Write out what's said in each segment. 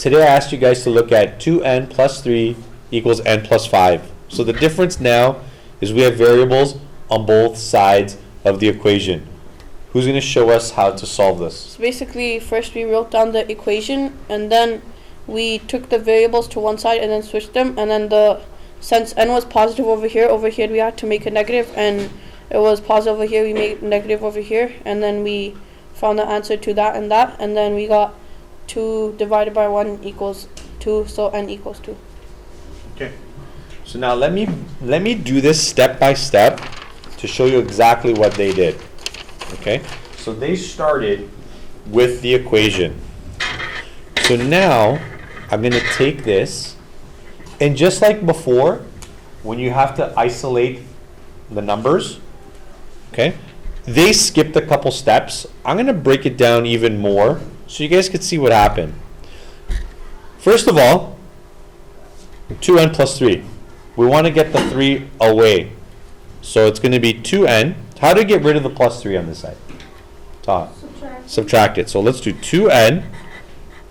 today I asked you guys to look at 2n plus 3 equals n plus 5. So the difference now is we have variables on both sides of the equation. Who's going to show us how to solve this? So basically, first we wrote down the equation, and then we took the variables to one side and then switched them, and then since n was positive over here we had to make a negative, and it was positive over here, we made negative over here, and then we found the answer to that, and then we got 2 divided by 1 equals 2, so n equals 2. Okay. So now let me do this step by step to show you exactly what they did. Okay? So they started with the equation. So now I'm going to take this, and just like before, when you have to isolate the numbers, okay, they skipped a couple steps. I'm going to break it down even more so you guys can see what happened. First of all, 2n plus 3. We want to get the 3 away. So it's going to be 2n. How do you get rid of the plus 3 on this side? Subtract it. So let's do 2n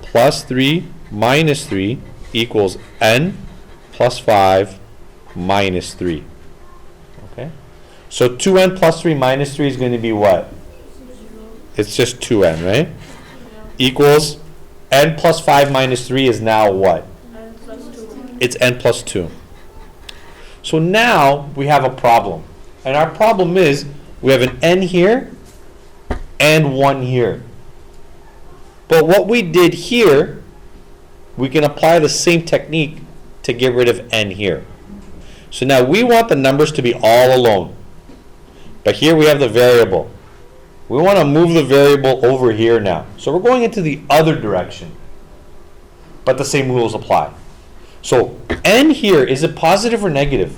plus 3 minus 3 equals n plus 5 minus 3. Okay? So 2n plus 3 minus 3 is going to be what? It's just 2n, right? Yeah. Equals n plus 5 minus 3 is now what? N plus 2. It's n plus 2. So now we have a problem. And our problem is we have an n here and 1 here. But what we did here, we can apply the same technique to get rid of n here. So now we want the numbers to be all alone. But here we have the variable. We want to move the variable over here now. So we're going into the other direction. But the same rules apply. So n here, is it positive or negative?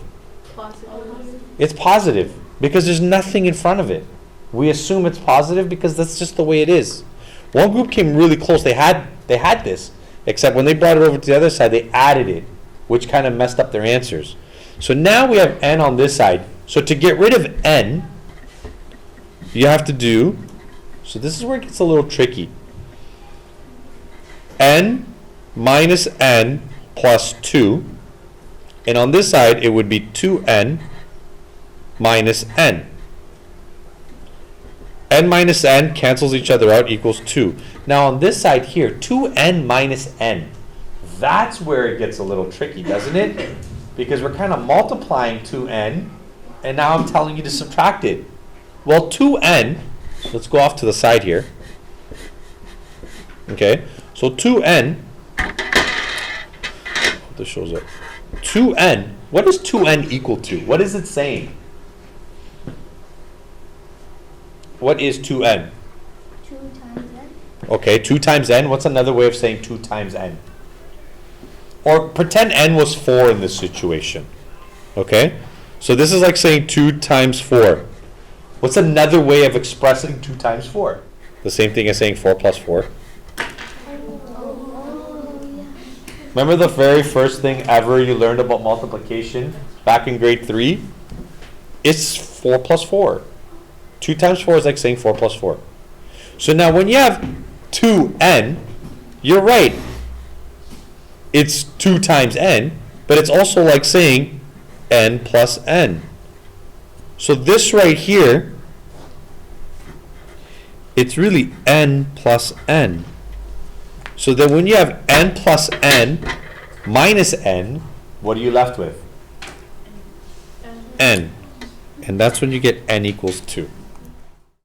Positive. It's positive because there's nothing in front of it. We assume it's positive because that's just the way it is. One group came really close. They had this, except when they brought it over to the other side, they added it, which kind of messed up their answers. So now we have n on this side. So to get rid of n, you have to do, so this is where it gets a little tricky. N minus n plus 2. And on this side, it would be 2n minus n. N minus n cancels each other out, equals 2. Now on this side here, 2n minus n. That's where it gets a little tricky, doesn't it? Because we're kind of multiplying 2n, and now I'm telling you to subtract it. Well, 2n, let's go off to the side here. Okay, so 2n, this shows up. 2n, what is 2n equal to? What is it saying? What is 2n? 2 times n. Okay, 2 times n. What's another way of saying 2 times n? Or pretend n was 4 in this situation. Okay? So this is like saying 2 times 4. What's another way of expressing 2 times 4? The same thing as saying 4 plus 4. Remember the very first thing ever you learned about multiplication back in grade 3? It's 4 plus 4. 2 times 4 is like saying 4 plus 4. So now when you have 2n, you're right. It's 2 times n, but it's also like saying n plus n. So this right here, it's really n plus n. So then when you have n plus n minus n, what are you left with? N. And that's when you get n equals 2.